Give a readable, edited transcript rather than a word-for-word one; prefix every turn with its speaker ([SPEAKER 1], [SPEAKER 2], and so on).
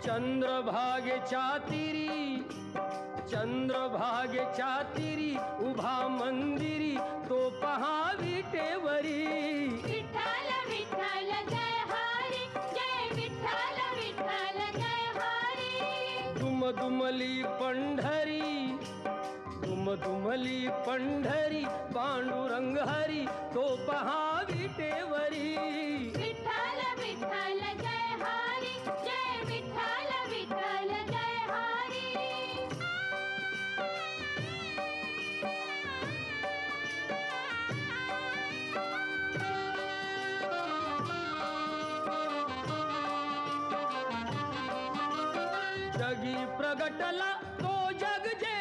[SPEAKER 1] चंद्रभागेच्या तीरी, चंद्रभागेच्या तीरी उभा मंदिरी तो पहा विटेवरी.
[SPEAKER 2] विठ्ठल विठ्ठल जय हरी, जय विठ्ठल विठ्ठल जय हरी.
[SPEAKER 1] दुमदुमली पंढरी, दुमदुमली पंढरी पांडुरंग हरी तो पहा विटेवरी.
[SPEAKER 2] विठ्ठल विठ्ठल जय हरी, जय विठ्ठल विठ्ठल जय हरी.
[SPEAKER 1] जगी प्रगटला तो जग जे